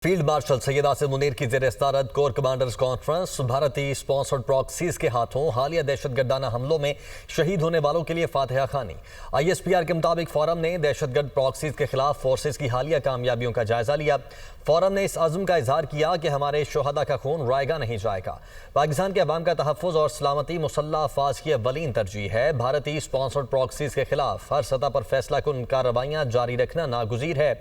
Field marshal Syed Asim Munir की ज़ेर सदारत कोर कमांडर्स कॉन्फ्रेंस भारतीय स्पॉन्सर्ड प्रॉक्सीज के हाथों हालिया दहशतगर्दाना हमलों में शहीद होने वालों के लिए फातिहा खानी। ISPR के मुताबिक फोरम ने दहशतगर्द प्रॉक्सीज के खिलाफ फोर्सेज की हालिया कामयाबियों का जायजा लिया। फोरम ने इस अज़्म का इजहार किया कि हमारे शोहदा का खून रायगा नहीं जाएगा। पाकिस्तान के अवाम का तहफ़्फ़ुज़ और सलामती मुसल्लह अफ़वाज की अव्वलीन तरजीह है। भारतीय स्पॉन्सर्ड प्रॉक्सीज के खिलाफ हर सतह पर फैसला कुन कार्रवाइयाँ जारी रखना नागुज़ीर है।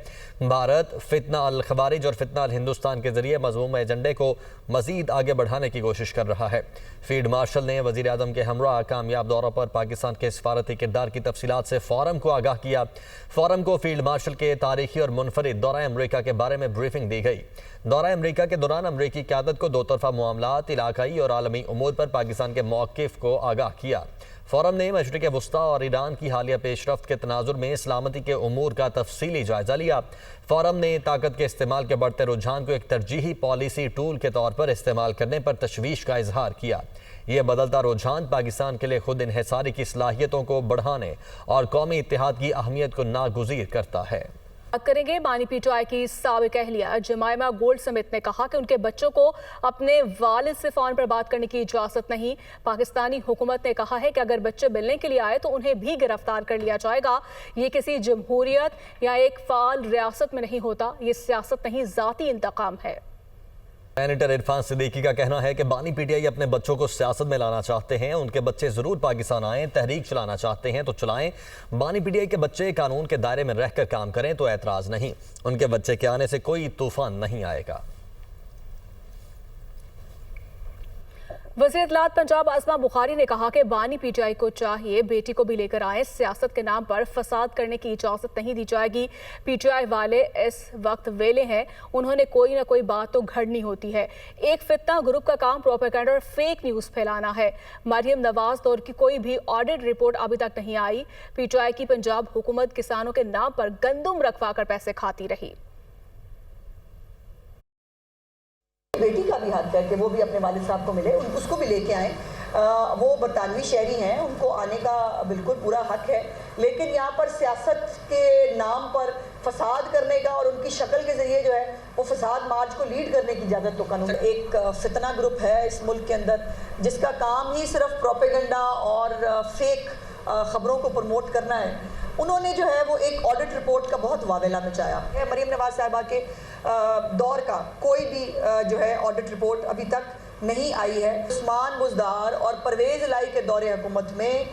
भारत फितना अल खवारिज और फितना अल हिंदुस्तान के जरिए मज़मूम एजेंडे को मज़ीद आगे बढ़ाने की कोशिश कर रहा है। फील्ड मार्शल ने वज़ीर आज़म के हमरा कामयाब दौरों पर पाकिस्तान के सफारती किरदार की तफसीलात से फोरम को आगाह किया। फोरम को फील्ड मार्शल के तारीखी और मुनफरिद दौरा अमरीका के बारे में ब्रीफिंग दी गई। दौरा अमरीका के दौरान अमरीकी क़यादत को दो तरफा मामलात, इलाकाई और आलमी उमूर पर पाकिस्तान के मौक़िफ़ को आगाह किया। फोरम ने मशरिक़ वस्ता और ईरान की हालिया पेशरफ्त के तनाजुर में सलामती के उमूर का तफसीली जायजा लिया। फोरम ने ताकत के इस्तेमाल के बढ़ते रुझान को एक तरजीही पॉलिसी टूल के तौर पर इस्तेमाल करने पर तशवीश का इजहार किया। यह बदलता रुझान पाकिस्तान के लिए खुद इन्हिसारी की सलाहियतों को बढ़ाने और कौमी इत्तेहाद की अहमियत को नागुज़ीर करता है। बात करेंगे बानी पीटीआई की साबिक अहलिया जमायमा गोल्ड समित ने कहा कि उनके बच्चों को अपने वालिद से फोन पर बात करने की इजाजत नहीं। पाकिस्तानी हुकूमत ने कहा है कि अगर बच्चे मिलने के लिए आए तो उन्हें भी गिरफ्तार कर लिया जाएगा। ये किसी जमहूरियत या एक फाल रियासत में नहीं होता, ये सियासत नहीं, ज़ाती इंतकाम है। सेनेटर इरफान सिद्दीकी का कहना है कि बानी पीटीआई अपने बच्चों को सियासत में लाना चाहते हैं। उनके बच्चे जरूर पाकिस्तान आएं, तहरीक चलाना चाहते हैं तो चलाएं। बानी पीटीआई के बच्चे कानून के दायरे में रहकर काम करें तो एतराज नहीं। उनके बच्चे के आने से कोई तूफान नहीं आएगा। वज़ीर इत्तलात पंजाब आसमा बुखारी ने कहा कि बानी पीटीआई को चाहिए बेटी को भी लेकर आए। सियासत के नाम पर फसाद करने की इजाज़त नहीं दी जाएगी। पीटीआई वाले इस वक्त वेले हैं, उन्होंने कोई ना कोई बात तो घड़नी होती है। एक फितना ग्रुप का काम प्रोपेगेंडा और फेक न्यूज़ फैलाना है। मरियम नवाज दौर की कोई भी ऑडिट रिपोर्ट अभी तक नहीं आई। पीटीआई की पंजाब हुकूमत किसानों के नाम पर गंदुम रखवा कर पैसे खाती रही। बेटी का भी हक है कि वो भी अपने वालिद साहब को मिले, उसको भी लेके आए। वो बरतानवी शहरी हैं, उनको आने का बिल्कुल पूरा हक है। लेकिन यहाँ पर सियासत के नाम पर फसाद करने का और उनकी शक्ल के ज़रिए जो है वो फसाद मार्च को लीड करने की इजाज़त तो कानून। एक फितना ग्रुप है इस मुल्क के अंदर जिसका काम ही सिर्फ प्रोपेगेंडा और फेक ख़बरों को प्रमोट करना है। उन्होंने जो है वो एक ऑडिट रिपोर्ट का बहुत वावेला मचाया है। मरियम नवाज साहिबा के दौर का कोई भी जो है ऑडिट रिपोर्ट अभी तक नहीं आई है। उस्मान बुज़दार और परवेज़ इलाही के दौरे हुकूमत में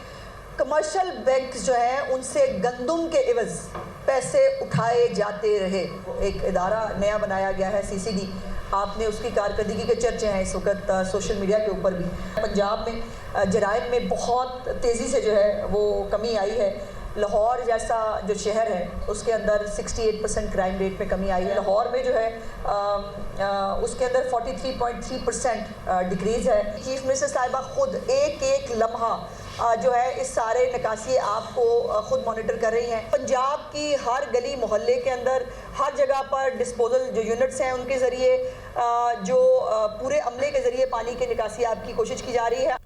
कमर्शियल बैंक जो हैं उनसे गंदुम के इवज़ पैसे उठाए जाते रहे। एक इदारा नया बनाया गया है CCD, आपने उसकी कारकर्दगी के चर्चे हैं इस वक्त सोशल मीडिया के ऊपर भी। पंजाब में जराइम में बहुत तेज़ी से जो है वो कमी आई है। लाहौर जैसा जो शहर है उसके अंदर 68% क्राइम रेट में कमी आई है। लाहौर में जो है उसके अंदर 43.3% डिक्रीज़ है। चीफ मिनिस्टर साहिबा खुद एक एक लम्हा जो है इस सारे नकासी आपको खुद मॉनिटर कर रही हैं। पंजाब की हर गली मोहल्ले के अंदर हर जगह पर डिस्पोजल जो यूनिट्स हैं उनके ज़रिए जो पूरे अमले के ज़रिए पानी की निकासी आपकी कोशिश की जा रही है।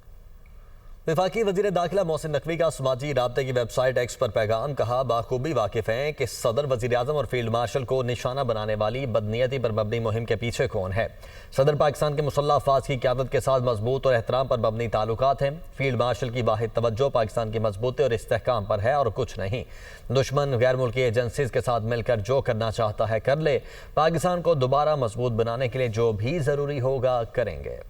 वफाकी वज़ीर दाखिला मोहसिन नकवी का समाजी राब्ते की वेबसाइट एक्स पर पैगाम, कहा बाखूबी वाकिफ़ हैं कि सदर, वज़ीर आज़म और फील्ड मार्शल को निशाना बनाने वाली बदनीयती पर मबनी मुहिम के पीछे कौन है। सदर पाकिस्तान के मुसल्लह अफ़वाज की क़यादत के साथ मजबूत और एहतराम पर मबनी ताल्लुकात हैं। फील्ड मार्शल की वाहिद तवज्जो पाकिस्तान की मजबूती और इस्तेहकाम पर है और कुछ नहीं। दुश्मन गैर मुल्की एजेंसीज़ के साथ मिलकर जो करना चाहता है कर ले। पाकिस्तान को दोबारा मजबूत बनाने के लिए जो भी ज़रूरी होगा करेंगे।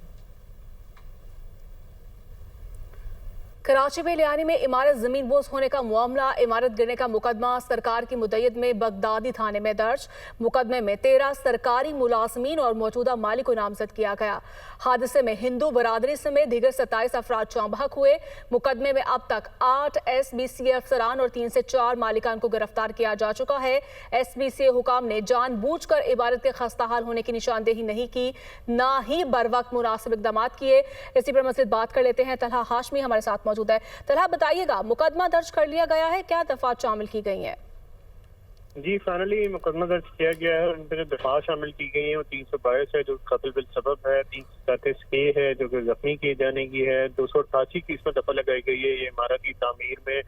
कराची में लियानी में इमारत जमीन बोझ होने का मामला, इमारत गिरने का मुकदमा सरकार की मुद्दत में बगदादी थाने में दर्ज। मुकदमे में 13 सरकारी मुलाजमीन और मौजूदा मालिक को नामजद किया गया। हादसे में हिंदू बरादरी समेत दीगर 27 अफराद चांबहक हुए। मुकदमे में अब तक 8 SBCA अफसरान और 3 से 4 मालिकान को गिरफ्तार किया जा चुका है। SBCA हुकाम ने जानबूझकर इमारत के खस्ताहाल होने की निशानदेही नहीं की, ना ही बर वक्त मुनासिब इकदाम किए। इसी पर मज़ीद बात कर लेते हैं। तलहा हाशमी हमारे साथ मौजूद है। तलहा, बताइएगा, मुकदमा दर्ज कर लिया गया है, क्या दफात शामिल की गई हैं? जी, फाइनली मुकदमा दर्ज किया गया है। उन पर जो दफा शामिल की गई है वो 322 है जो कत्ल बिल सबब है, 337A है जो कि जख्मी किए जाने की है, 288 की इसमें दफा लगाई गई है। ये इमारत की तामीर में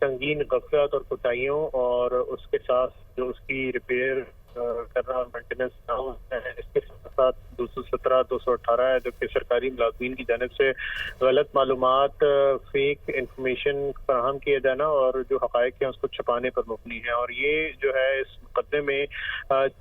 संगीन गफलत और कोताहियों और उसके साथ जो उसकी रिपेयर कर रहा और मेंटेनेंस डाउन है। इसके साथ 217, 218 है जो कि सरकारी मुलाजमीन की जानिब से गलत मालूमात, फेक इंफॉर्मेशन फराहम किया जाना और जो हकायक है उसको छुपाने पर मुबनी है। और ये जो है इस मुकदमे में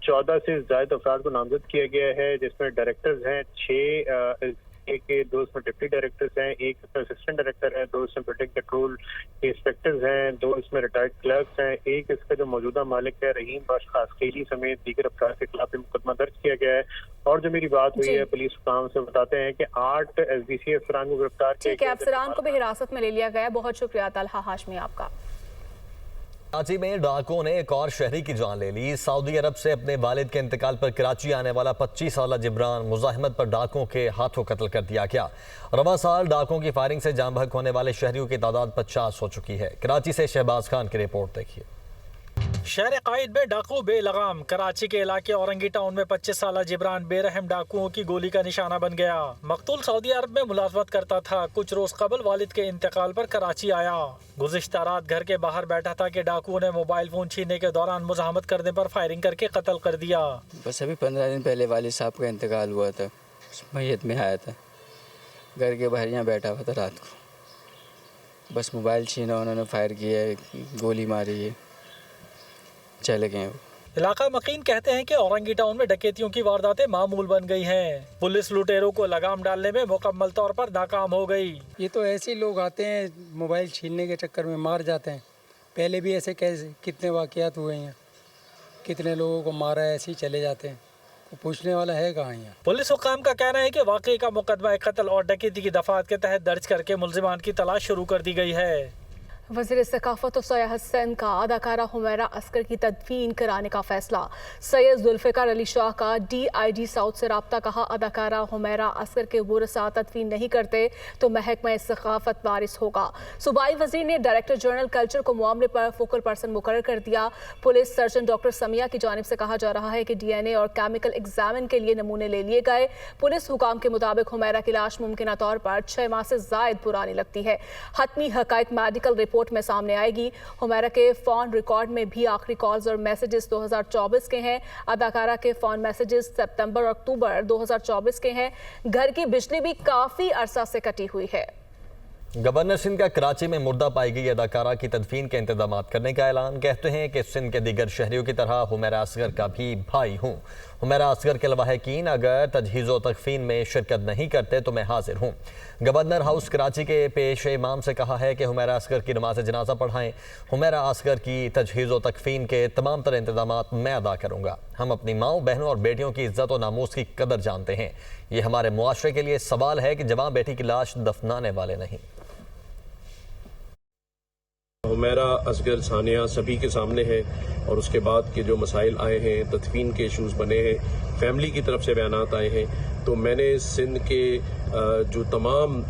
14 से ज्यादा अफराद को नामजद किया गया है, जिसमें डायरेक्टर्स हैं 6, एक 2 इसमें डिप्टी डायरेक्टर्स हैं, एक इसमें असिस्टेंट डायरेक्टर है, 2 इसमें बिल्डिंग कंट्रोल के इंस्पेक्टर्स हैं, 2 इसमें रिटायर्ड क्लर्क्स हैं, एक इसका जो मौजूदा मालिक है रहीम बख्श खासखेली समेत दीगर अफराद के खिलाफ मुकदमा दर्ज किया गया है। और जो मेरी बात हुई है पुलिस हुकाम से बताते हैं कि 8 SDC अफसरान को गिरफ्तार किया ठीक है, अफसरान को भी हिरासत में ले लिया गया। बहुत शुक्रिया तलहा हाशमी आपका। कराची में डाकुओं ने एक और शहरी की जान ले ली। सऊदी अरब से अपने वालिद के इंतकाल पर कराची आने वाला 25 साला जिब्रान मुजाहिमत पर डाकुओं के हाथों कत्ल कर दिया गया। रवा साल डाकुओं की फायरिंग से जान बहक होने वाले शहरियों की तादाद 50 हो चुकी है। कराची से शहबाज खान की रिपोर्ट देखिए। शहर कायद में डाकू बेलगाम। कराची के इलाके औरंगी टाउन में 25 साला जिब्रान बेरहम डाकुओं की गोली का निशाना बन गया। मकतूल सऊदी अरब में मुलाजमत करता था। कुछ रोज कबल वालिद के इंतकाल पर कराची आया। गुज़िश्ता रात घर के बाहर बैठा था कि डाकुओं ने मोबाइल फोन छीनने के दौरान मुजाहमत करने पर फायरिंग करके कत्ल कर दिया। बस अभी 15 दिन पहले वालिद साहब का इंतकाल हुआ था, मैयत में आया था, घर के बाहर यहाँ बैठा हुआ था रात को। बस मोबाइल छीना, उन्होंने फायर किया, गोली मारी है, चले गए। इलाका मकीन कहते हैं कि औरंगी टाउन में डकैतियों की वारदातें मामूल बन गई हैं। पुलिस लुटेरों को लगाम डालने में मुकम्मल तौर पर नाकाम हो गई। ये तो ऐसे लोग आते हैं मोबाइल छीनने के चक्कर में मार जाते हैं। पहले भी ऐसे कैसे कितने वाक़यात हुए हैं, कितने लोगों को मारा है, ऐसे ही चले जाते हैं। तो पूछने वाला है कहाँ यहाँ। पुलिस हुकाम का कहना है कि वाकई का मुकदमा कत्ल और डकैती की दफात के तहत दर्ज करके मुल्जिमान की तलाश शुरू कर दी गई है। वज़ीर सकाफत और सियाहत सिंध का अदाकारा हुमैरा अस्कर की तदफीन कराने का फैसला। सैयद जुल्फ़िकार अली शाह का DIG साउथ से रब्ता। कहा, अदाकारा हुमैरा अस्कर के वरसा तदफीन नहीं करते तो महकमा सकाफत वारिस होगा। सूबाई वज़ीर ने डायरेक्टर जनरल कल्चर को मामले पर फोकल पर्सन मुकर्रर कर दिया। पुलिस सर्जन डॉक्टर समिया की जानिब से कहा जा रहा है कि DNA और केमिकल एग्जामिन के लिए नमूने ले लिए गए। पुलिस हुकाम के मुताबिक हुमैरा की लाश मुमकिन तौर पर 6 माह से जायद पुरानी लगती है। हतमी हकाइक मेडिकल रिपोर्ट में सामने आएगी। हुमैरा के फोन रिकॉर्ड में भी आखिरी कॉल्स और मैसेजेस 2024 के हैं। अदाकारा के फोन मैसेजेस सितंबर और अक्टूबर 2024 के हैं। घर की बिजली भी काफी अरसा से कटी हुई है। गवर्नर सिंध का कराची में मुर्दा पाई गई अदाकारा की तदफीन के इंतजाम करने का ऐलान। कहते हैं कि सिंध के दीगर शहरियों की तरह हुमैरा असगर का भी भाई हूँ। हुमैरा असगर के लवाहकीन अगर तजहीज़ व तकफीन में शिरकत नहीं करते तो मैं हाजिर हूँ। गवर्नर हाउस कराची के पेश इमाम से कहा है कि हुमैरा असगर की नमाज जनाजा पढ़ाएं। हुमैरा असगर की तजहीज़ व तकफीन के तमाम तरह इंतजाम मैं अदा करूँगा। हम अपनी माओं, बहनों और बेटियों की इज्जत और नामूस की कदर जानते हैं। ये हमारे मुआशरे के लिए सवाल है कि जवां बेटी की लाश दफनाने वाले नहीं। हुमैरा असगर सानिया सभी के सामने है और उसके बाद के जो मसाइल आए हैं, तदफीन के इशूज़ बने हैं, फैमिली की तरफ से बयानात आए हैं, तो मैंने सिंध के जो तमाम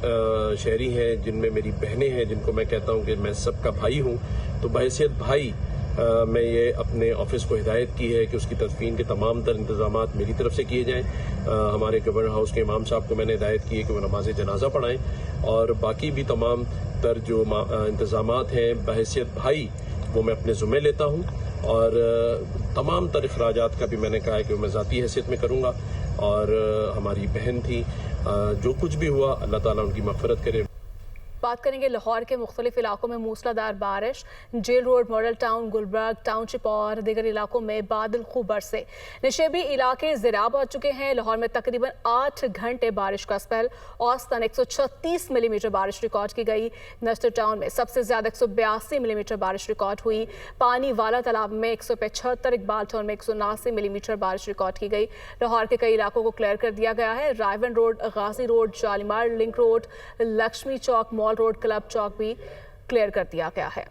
शहरी हैं जिनमें मेरी बहनें हैं, जिनको मैं कहता हूं कि मैं सबका भाई हूं, तो बहैसियत भाई मैं ये अपने ऑफिस को हिदायत की है कि उसकी तदफीन के तमाम तर इंतजामात मेरी तरफ से किए जाएँ। हमारे गवर्नर हाउस के इमाम साहब को मैंने हिदायत की है कि वो नमाज जनाजा पढ़ाएँ और बाकी भी तमाम तर जो इंतजामात हैं बहैसियत भाई वो मैं अपने ज़िम्मे लेता हूँ। और तमाम तर अखराजात का भी मैंने कहा है कि मैं ज़ाती हैसियत में करूँगा। और हमारी बहन थी, जो कुछ भी हुआ अल्लाह ताला उनकी मग़फ़िरत करे। बात करेंगे लाहौर के मुख्तलिफ इलाकों में मूसलाधार बारिश। Jail road, model town, Gulberg township और दीगर इलाकों में बादल खूब बरसे। नशेबी इलाके ज़िराब आ चुके हैं। लाहौर में तकरीबन 8 घंटे बारिश का स्पेल। औसतन 136 मिलीमीटर बारिश रिकॉर्ड की गई। नस्टर टाउन में सबसे ज़्यादा 182 मिलीमीटर बारिश रिकॉर्ड हुई। पानी वाला तालाब में 175, इकबाल टाउन में 179 मिलीमीटर बारिश रिकॉर्ड की गई। लाहौर के कई इलाकों को क्लियर कर दिया गया है। रायवन road, Ghazi road, Shalimar link road, Laxmi Chowk, mall road, club Chowk भी क्लियर कर दिया गया है।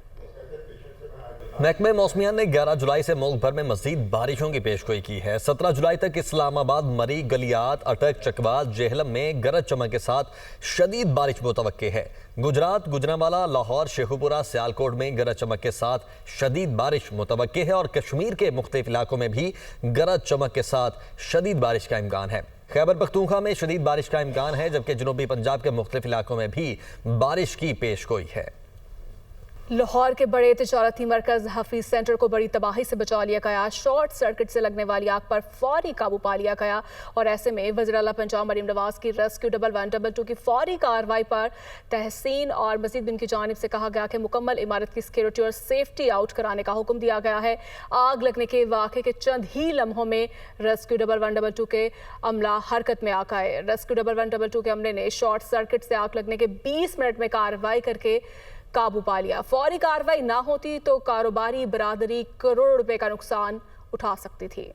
महकमे मौसमियात ने 11 जुलाई से मुल्क भर में मजीद बारिशों की पेशगोई की है। 17 जुलाई तक इस्लामाबाद, मरी, गलियात, अटक, चकवात, जेहलम में गरज चमक के साथ शदीद बारिश मुतवक्के है। गुजरात, गुजरांवाला, लाहौर, शेखुपुरा, सियालकोट में गरज चमक के साथ शदीद बारिश मुतवक्के है और कश्मीर के मुख्तलिफ इलाकों में भी गरज चमक के साथ शदीद बारिश का इम्कान है। खैबर पख्तूनख्वा में शदीद बारिश का इम्कान है, जबकि जनूबी पंजाब के मुख्तलिफ इलाकों में भी बारिश की पेशगोई है। लाहौर के बड़े तिजारती मरकज हफीज सेंटर को बड़ी तबाही से बचा लिया गया। शॉर्ट सर्किट से लगने वाली आग पर फौरी काबू पा लिया गया और ऐसे में वज़ीर आला पंजाब मरीम नवाज की रेस्क्यू 112 की फौरी कार्रवाई पर तहसीन और मजीद बिन की जानिब से कहा गया कि मुकम्मल इमारत की सिक्योरिटी और सेफ्टी आउट कराने का हुक्म दिया गया है। आग लगने के वाक़े के चंद ही लम्हों में रेस्क्यू 112 के अमला हरकत में आ गए। रेस्क्यू 112 के अमले ने शॉर्ट सर्किट से आग लगने के 20 मिनट में कार्रवाई करके काबू पा लिया। फौरी कार्रवाई ना होती तो कारोबारी बरादरी करोड़ों रुपए का नुकसान उठा सकती थी।